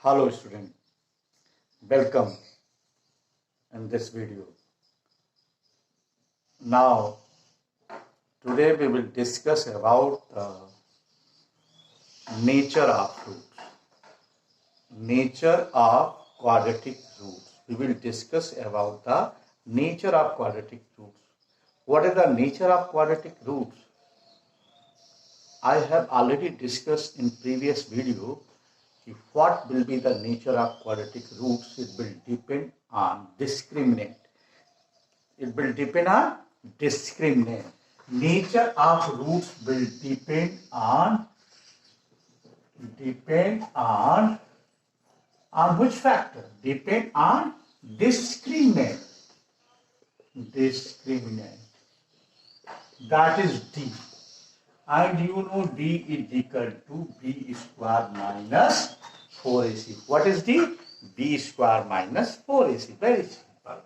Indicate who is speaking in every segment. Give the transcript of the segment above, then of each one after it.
Speaker 1: Hello student, welcome in this video. Now today we will discuss about the nature of roots, nature of quadratic roots. We will discuss about the nature of quadratic roots. What is the nature of quadratic roots? I have already discussed in previous video. What will be the nature of quadratic roots? It will depend on discriminant. It will depend on discriminant. Nature of roots will depend on which factor? Depend on discriminant. Discriminant. That is D. And you know D is equal to B square minus 4AC. What is D? B square minus 4AC. Very simple.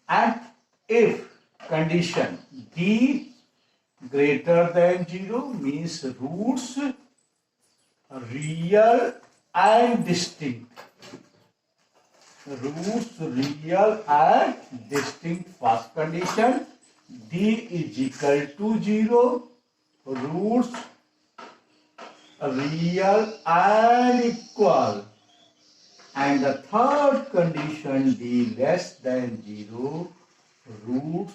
Speaker 1: And if condition D greater than 0 means roots real and distinct. Roots real and distinct. First condition D is equal to 0. Roots real and equal, and the third condition D less than 0, roots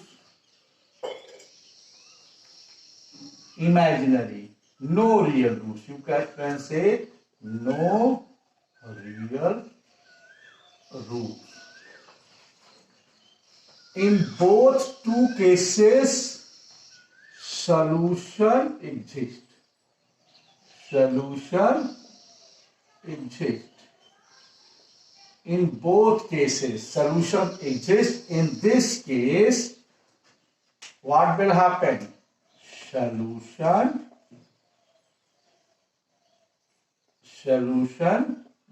Speaker 1: imaginary, no real roots. You can say no real roots. In both two cases solution exists. Solution exists. In both cases, solution exists. In this case, what will happen? Solution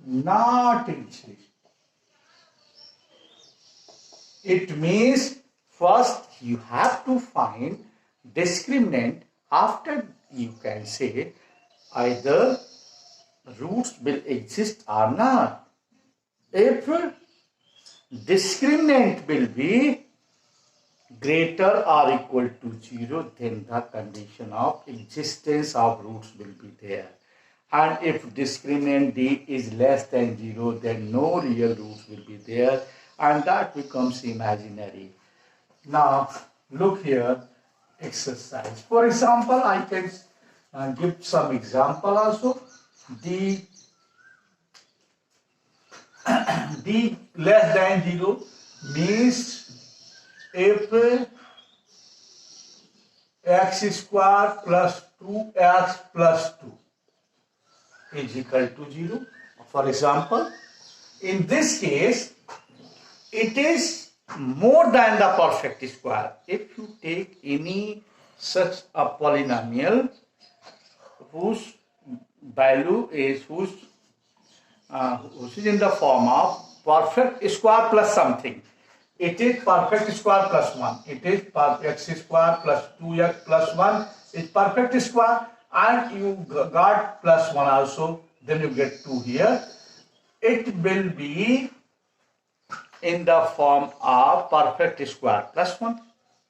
Speaker 1: not exist. It means first you have to find discriminant. After you can say either roots will exist or not. If discriminant will be greater or equal to 0, then the condition of existence of roots will be there. And if discriminant D is less than 0, then no real roots will be there, and that becomes imaginary. Now look here. Exercise. For example, I can give some example also. D less than 0 means if x square plus 2x plus 2 is equal to 0. For example, in this case, it is more than the perfect square. If you take any such a polynomial whose value is which is in the form of perfect square plus something, it is perfect square plus 1. It is x square plus 2x plus 1 is perfect square, and you got plus 1 also, then you get 2 here. It will be in the form of perfect square plus 1.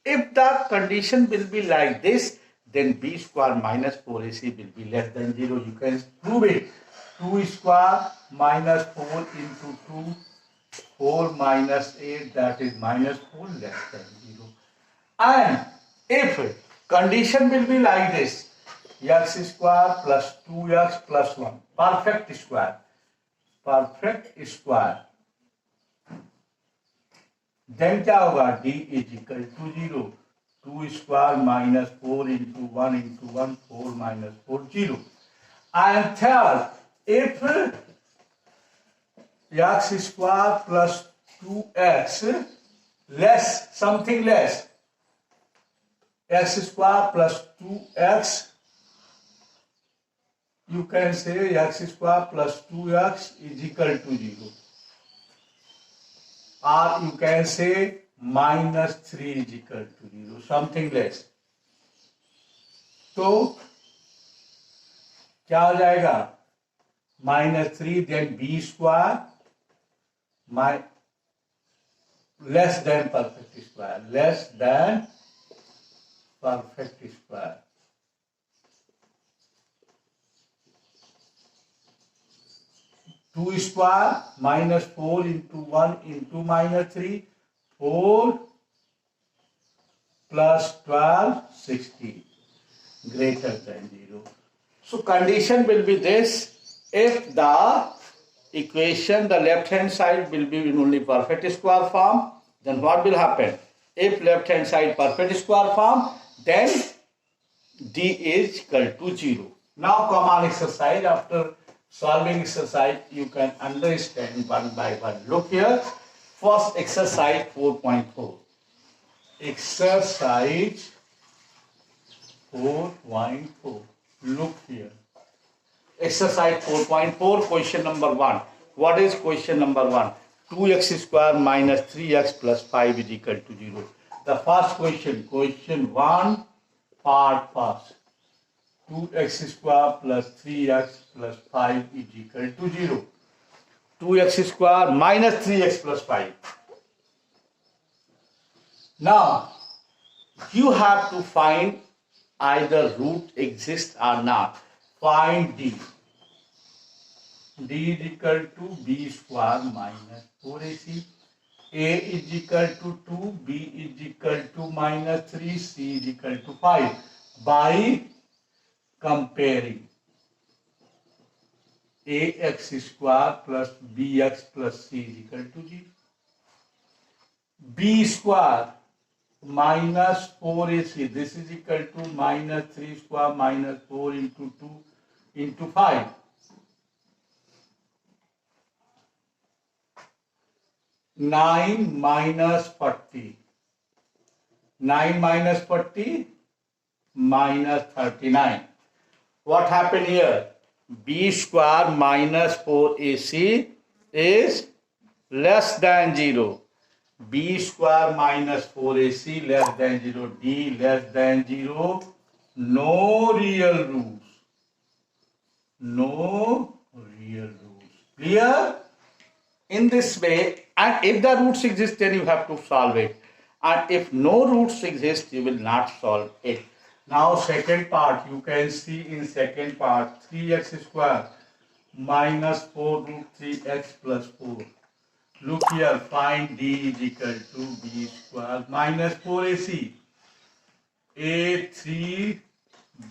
Speaker 1: If the condition will be like this, then B square minus 4AC will be less than 0. You can prove it. 2 square minus 4 into 2, 4 minus 8, that is minus 4, less than 0. And if condition will be like this, x square plus 2x plus 1, perfect square, then क्या होगा? D is equal to 0. 2 square minus 4 into 1 into 1, 4 minus 4, 0. And third, if x square plus 2x less, something less, x square plus 2x, you can say x square plus 2x is equal to 0. Or you can say minus 3 is equal to 0, something less. तो क्या हो जाएगा? minus 3, then b square less than perfect square, less than perfect square. Two square minus 4 into 1 into minus 3, 4 plus 12, 16, greater than 0. So condition will be this: if the equation, the left hand side will be in only perfect square form, then what will happen? If left hand side perfect square form, then d is equal to 0. Now common exercise. After solving exercise, you can understand one by one. Look here. First exercise 4.4. Exercise 4.4. Look here. Exercise 4.4, question number 1. What is question number 1? 2x square minus 3x plus 5 is equal to 0. The first question, question 1, part first. 2x square plus 3x plus 5 is equal to 0. 2x square minus 3x plus 5. Now, you have to find either root exists or not. Find d. d is equal to b square minus 4ac. A is equal to 2, b is equal to minus 3, c is equal to 5. By comparing ax square plus bx plus c is equal to 0. b square minus 4ac, this is equal to minus 3 square minus 4 into 2 into 5. Nine minus 40. 9 minus 40 minus 39. What happened here? B square minus 4ac is less than 0. B square minus 4ac less than 0. D less than 0. No real roots. No real roots. Clear? In this way, and if the roots exist, then you have to solve it. And if no roots exist, you will not solve it. Now second part, you can see in second part, 3x square minus 4 root 3x plus 4. Look here, find d is equal to b square minus 4ac. A 3,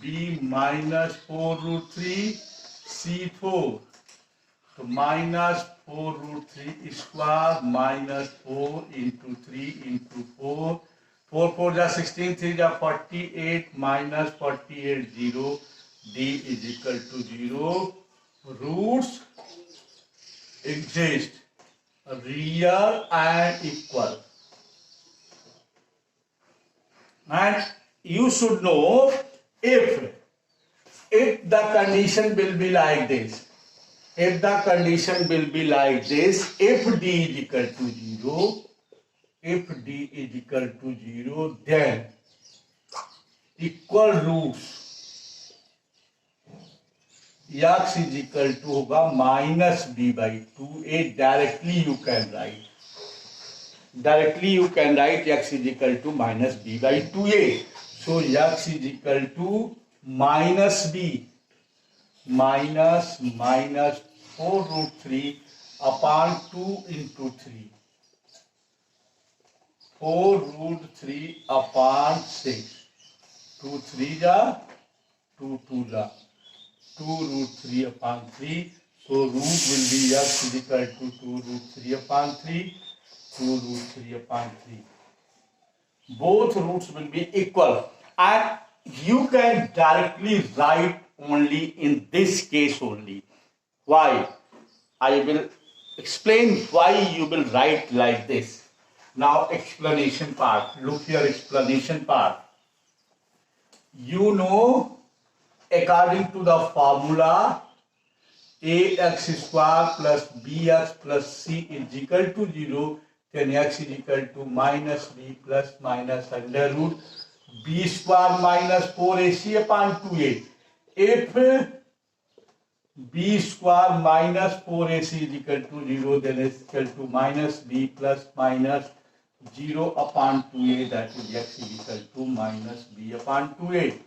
Speaker 1: b minus 4 root 3, c 4. So minus 4 root 3 square minus 4 into 3 into 4. 4 4 is 16, 3 is 48 minus 48, 0. D is equal to 0. Roots exist, real and equal. And you should know if the condition will be like this. If the condition will be like this, if d is equal to 0, if d is equal to 0, then equal roots x is equal to होगा minus b by 2a. Directly you can write. Directly you can write x is equal to minus b by 2a. So x is equal to minus b minus 4 root 3 upon 2 into 3. 4 root 3 upon 6. 2 3 ja, 2 2 ja. 2 root 3 upon 3. So root will be x is equal to 2 root 3 upon 3. 2 root 3 upon 3. Both roots will be equal. And you can directly write only in this case only. Why? I will explain why you will write like this. Now explanation part. Look here, explanation part. You know, according to the formula, ax square plus bx plus c is equal to 0, then x is equal to minus b plus minus under root b square minus 4ac upon 2a. If b square minus 4ac is equal to 0, then is equal to minus b plus minus 0 upon 2a, that is x is equal to minus b upon 2a.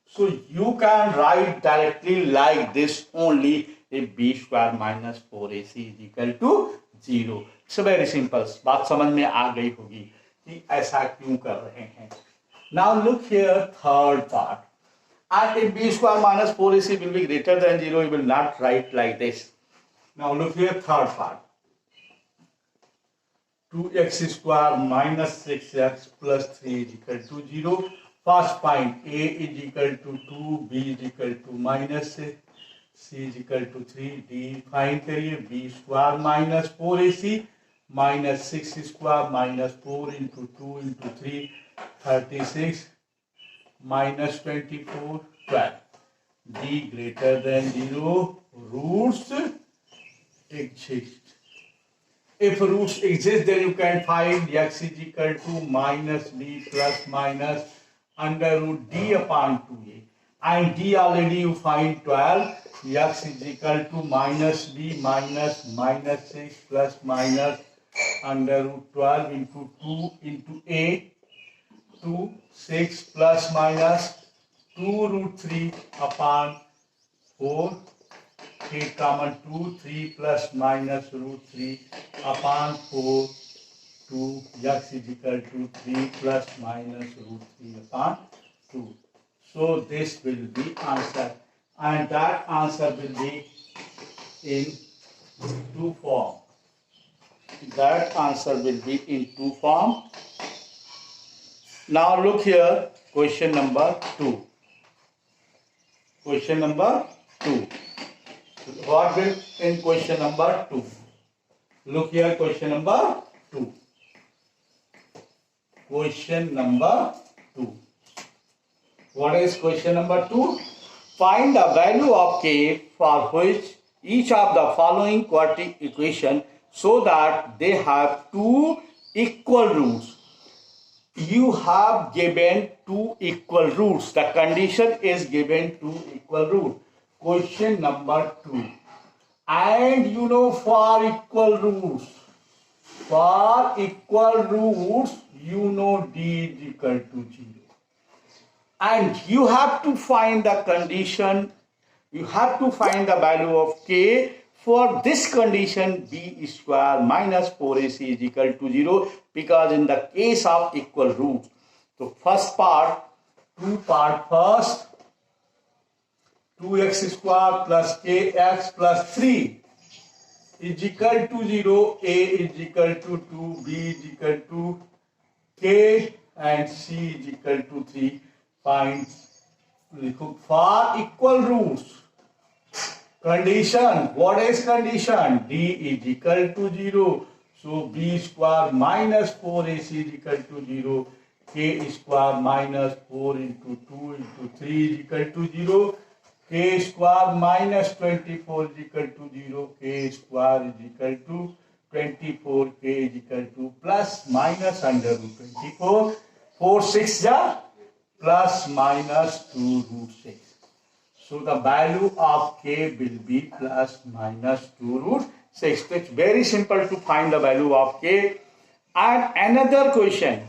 Speaker 1: So you can write directly like this only, if b square minus 4ac is equal to 0. It's very simple. बात समझ में आ गई होगी कि ऐसा क्यों कर रहे हैं. Now look here, third part. And if b square minus 4ac will be greater than 0, you will not write like this. Now look here, third part. 2x square minus 6x plus 3 is equal to 0. First find a is equal to 2, b is equal to minus 6, c is equal to 3, d find करिए. b square minus 4ac minus 6 square minus 4 into 2 into 3, 36 minus 24, 12. d greater than 0, roots exist. If roots exist, then you can find x is equal to minus b plus minus under root d upon 2a. And d already you find 12. X is equal to minus b minus minus 6 plus minus under root 12 into 2 into a. 2, 6 plus minus 2 root 3 upon 4. Take common 2, 3 plus minus root 3 upon 4, 2, x is equal to 3 plus minus root 3 upon 2. So this will be answer, and that answer will be in two form. That answer will be in two form. Now look here, question number 2. Question number 2. What will in question number 2? Look here, question number 2. Question number 2. What is question number 2? Find the value of k for which each of the following quadratic equation so that they have two equal roots. You have given two equal roots. The condition is given two equal roots. Question number 2. And you know, for equal roots, you know d is equal to 0. And you have to find the condition, you have to find the value of k. For this condition, b square minus 4ac is equal to 0, because in the case of equal roots. So first part, first, 2x square plus kx plus 3 is equal to 0, a is equal to 2, b is equal to k, and c is equal to 3. Find for equal roots. Condition, what is condition? d is equal to 0. So b square minus 4ac is equal to 0. K square minus 4 into 2 into 3 is equal to 0. K square minus 24 is equal to 0. K square is equal to 24. K is equal to plus minus under root 24. 4 6 plus minus 2 root 6. So the value of k will be plus minus 2 root 6. It's very simple to find the value of k. And another question,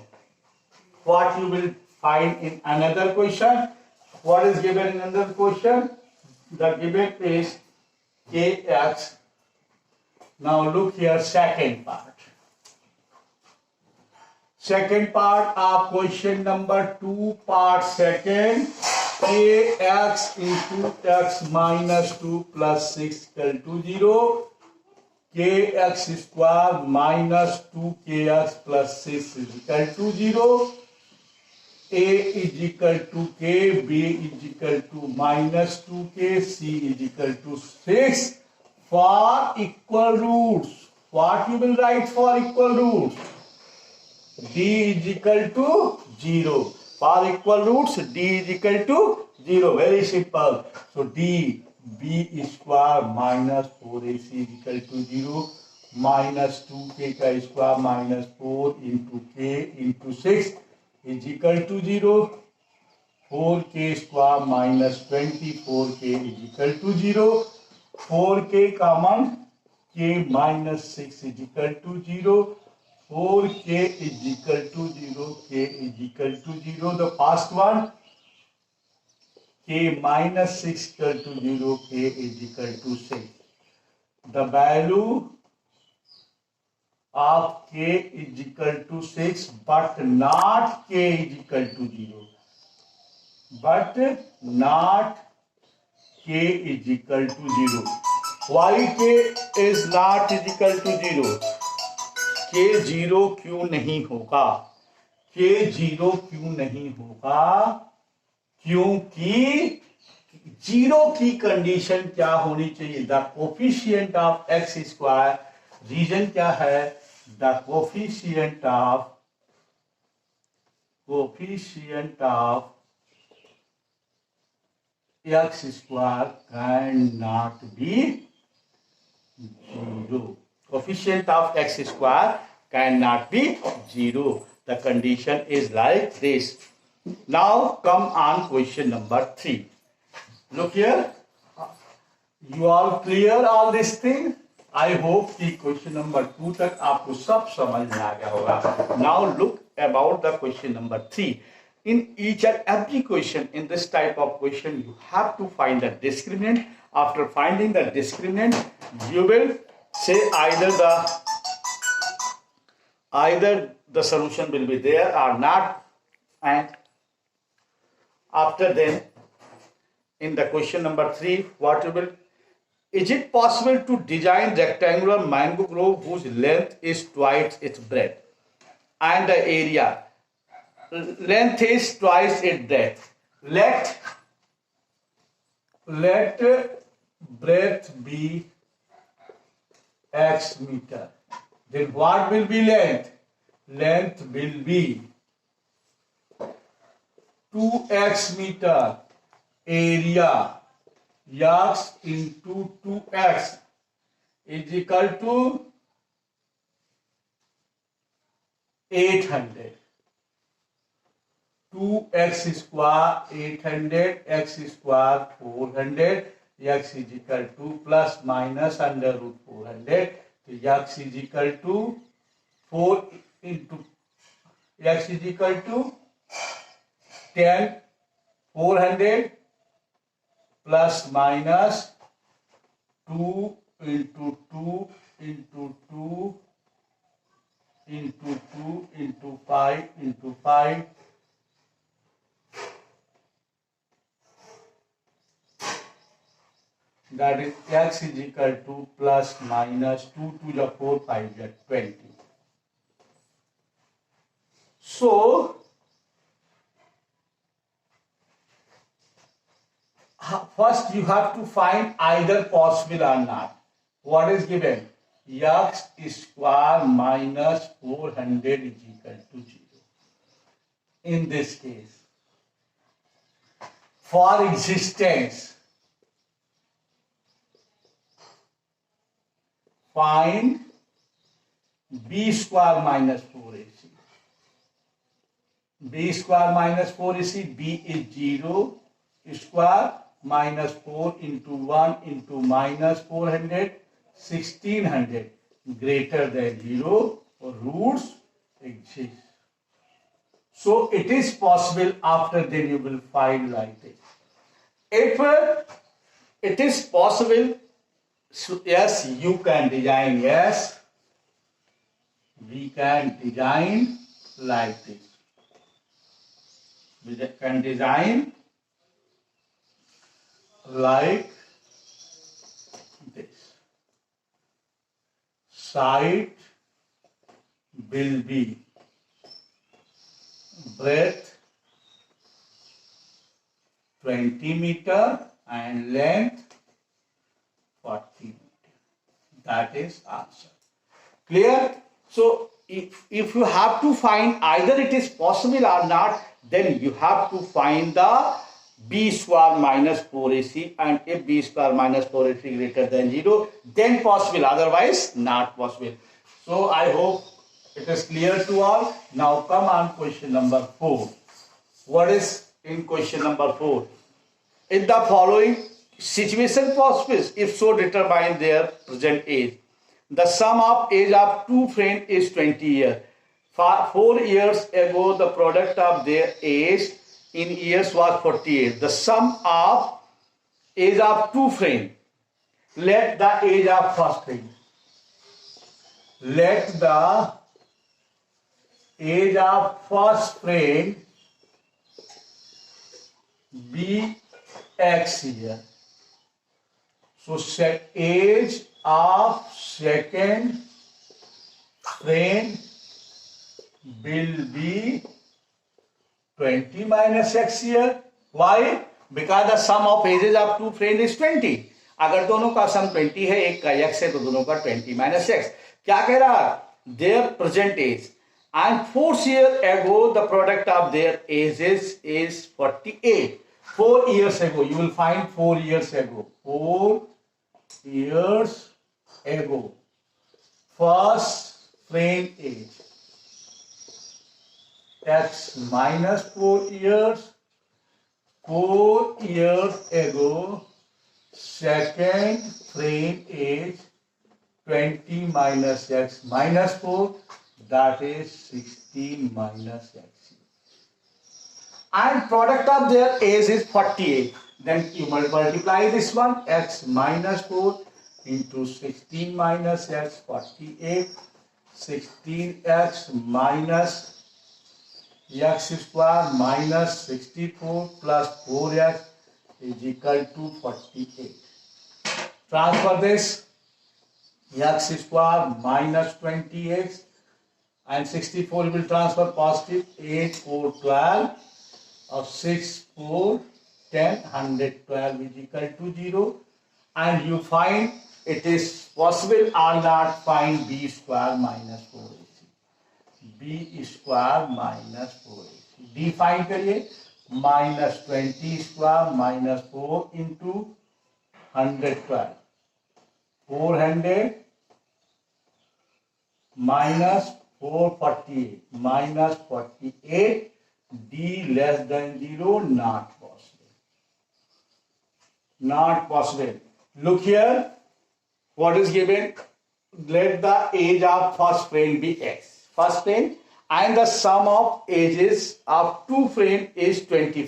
Speaker 1: what you will find in another question? What is given in another question? The given is kx. Now look here, second part. Second part of question number 2, part second. Kx into x minus 2 plus 6 equal to 0. Kx square minus 2kx plus 6 is equal to 0. A is equal to k, b is equal to minus 2k, c is equal to 6. For equal roots, what you will write for equal roots? D is equal to 0. For equal roots, d is equal to 0. Very simple. So d, b square minus 4ac is equal to 0. Minus 2k square minus 4 into k into 6 is equal to 0. 4k square minus 24k is equal to 0. 4k common, k minus 6 is equal to 0. 4k is equal to 0, k is equal to 0. The first one, k minus 6 equal to 0, k is equal to 6. The value of k is equal to 6, but not k is equal to 0. But not k is equal to 0. Why k is not is equal to 0? k 0 क्यों नहीं होगा? k 0 क्यों नहीं होगा? क्योंकि 0 की condition क्या होनी चाहिए? The coefficient of X square, reason क्या है? The coefficient of X square can not be 0. Coefficient of x square cannot be 0. The condition is like this. Now come on question number 3. Look here. You all clear all this thing? I hope कि question number 2 तक आपको सब समझ में आ गया होगा. Now look about the question number 3. In each and every question, in this type of question, you have to find the discriminant. After finding the discriminant, you will say either the solution will be there or not, and after then in the question number 3, what you will, is it possible to design rectangular mango grove whose length is twice its breadth and the area length is twice its breadth? Let breadth be x meter. Then what will be length? Length will be 2x meter. Area x into 2x is equal to 800. 2x square 800, x square 400. X is equal to plus minus under root 400. So x is equal to 4 into x is equal to 10, 400 plus minus 2 into 2 into 2 into 2 into 5 into 5. That is x is equal to plus minus 2 to the 4, 5 is 20. So, first you have to find either possible or not. What is given? X square minus 400 is equal to 0. In this case, for existence, find b square minus 4ac. b square minus 4ac, b is 0 square minus 4 into 1 into minus 400, 1600 greater than 0, roots exist. So it is possible. After then you will find like this. If it is possible, so yes, you can design. Yes, we can design like this. We can design like this. Side will be breadth 20 meter and length 40 meter. That is answer. Clear? So if you have to find either it is possible or not, then you have to find the b square minus 4ac, and if b square minus 4ac greater than 0, then possible, otherwise not possible. So I hope it is clear to all. Now come on question number 4. What is in question number 4? In the following situation possible? If so, determine their present age. The sum of age of two friends is 20 years. 4 years ago, the product of their age in years was 48. The sum of age of two friends. Let the age of first friend. Let the age of first friend be X year. So age of second friend will be 20 minus X year. Why? Because the sum of ages of two friends is 20. अगर दोनों का सम 20 है, एक का x है, तो दोनों का 20 minus x. क्या कह रहा? Their present age. And 4 years ago, the product of their ages is 48. 4 years ago, you will find 4 years ago. 4 years ago. First friend age. X minus 4 years. 4 years ago, second friend age, 20 minus x minus 4, that is 16 minus x. And product of their age is 48. Then you multiply this one, x minus 4 into 16 minus x, 48. 16x minus x square minus 64 plus 4x is equal to 48. Transfer this, x square minus 20x and 64 will transfer positive. 8, 4, 12 or 6, 4, 10, 112 is equal to 0. And you find it is possible or not, find b square minus 4ac. b square minus 4ac. d find करिए, minus 20 square minus 4 into 112. 400 minus 448 minus 48, d less than 0, not possible. Not possible. Look here, what is given? Let the age of first friend be x. First friend, and the sum of ages of two friends is 20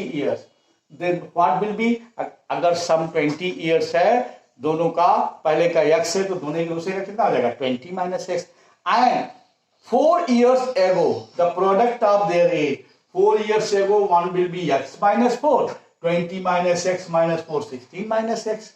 Speaker 1: years. Then what will be? अगर sum 20 years है, दोनों का पहले का x है, तो दोनों का दूसरे का कितना हो जाएगा? 20 minus x. And 4 years ago, the product of their age, 4 years ago, one will be x minus 4. 20 minus x minus 4, 16 minus x.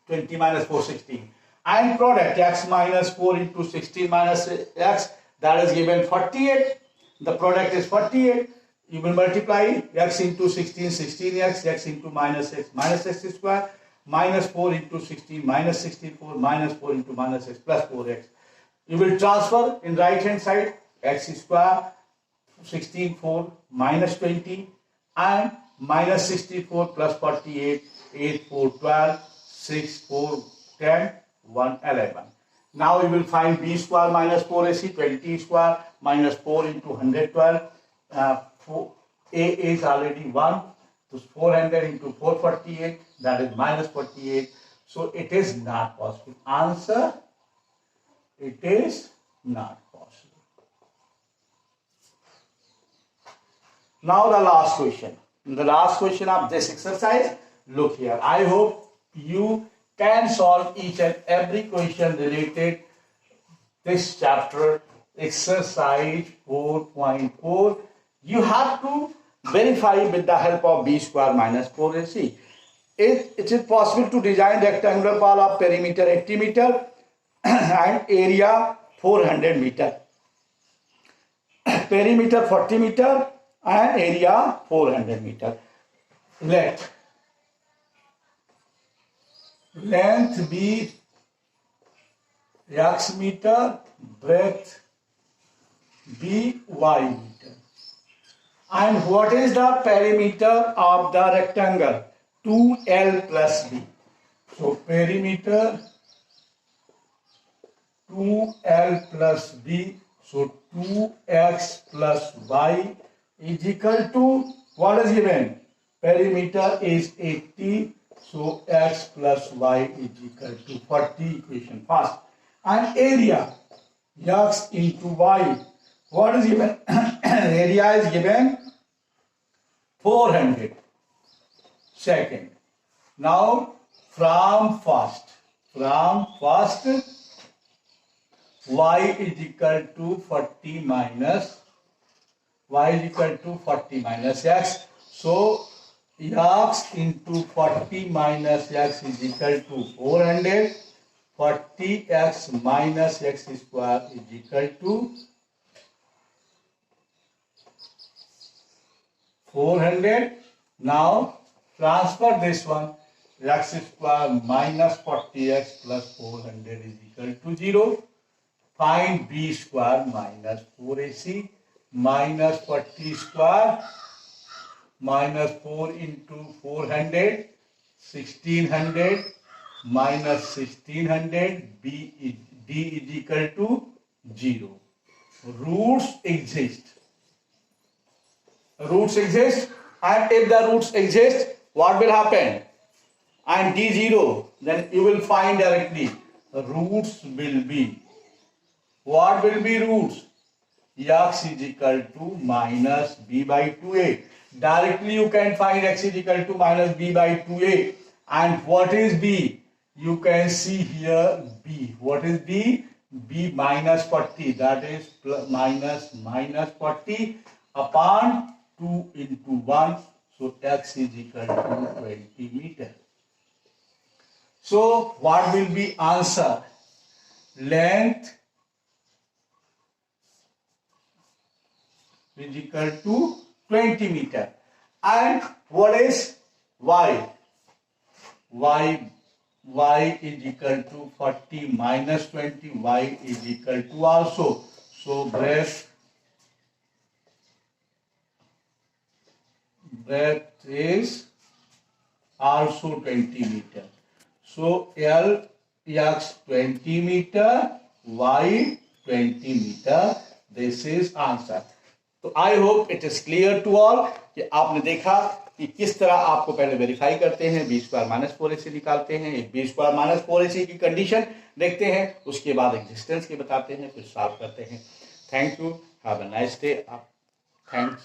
Speaker 1: 20 minus 4, 16. And product x minus 4 into 16 minus x, that is given 48. The product is 48. You will multiply x into 16, 16x, x into minus x square, minus 4 into 16, minus 64, minus 4 into minus x plus 4x. You will transfer in right hand side x square, 16, 4, minus 20 and minus 64 plus 48, 8, 4, 12, 6, 4, 10, 1, 11. Now you will find b square minus 4ac, 20 square minus 4 into 112. A is already 1. So 400 into 448, that is minus 48. So it is not possible. Answer, it is not possible. Now the last question. The last question of this exercise, look here. I hope you can solve each and every question related this chapter, exercise 4.4. You have to verify with the help of b square minus 4ac. It is possible to design rectangular ball of perimeter 80 meter and area 400 meter. Perimeter 40 meter and area 400 meter. Let length be x meter, breadth be y meter. And what is the perimeter of the rectangle? 2L plus B. So perimeter 2L plus B. So 2x plus y is equal to, what is given? perimeter is 80, so x plus y is equal to 40, equation first. And area, x into y, what is given? Area is given 400. Second, now from first, y is equal to 40 minus x. So x into 40 minus x is equal to 400. 40x minus x square is equal to 400. Now transfer this one. X square minus 40x plus 400 is equal to 0. Find b square minus 4ac minus 40 square minus 4 into 400, 1600 minus 1600, d is equal to 0. Roots exist, and if the roots exist, what will happen? And d 0, then you will find directly roots will be, what will be roots? X is equal to minus b by 2a. Directly you can find x is equal to minus b by 2a. And what is b? You can see here b. What is b? b minus 40. That is minus 40 upon 2 into 1. So x is equal to 20 meter. So what will be answer? Length is equal to 20 meter. And what is y? Y is equal to 40 minus 20. Y is equal to also. So breadth is also 20 meter. So L x 20 meter, y 20 meter. This is answer. तो I hope it is clear to all कि आपने देखा कि किस तरह आपको पहले verify करते हैं, बी स्क्वायर माइनस 4ac निकालते हैं, एक बी स्क्वायर माइनस 4ac की कंडीशन देखते हैं, उसके बाद एग्जिस्टेंस की बताते हैं, फिर सॉल्व करते हैं. Thank you, have a nice day. Thanks.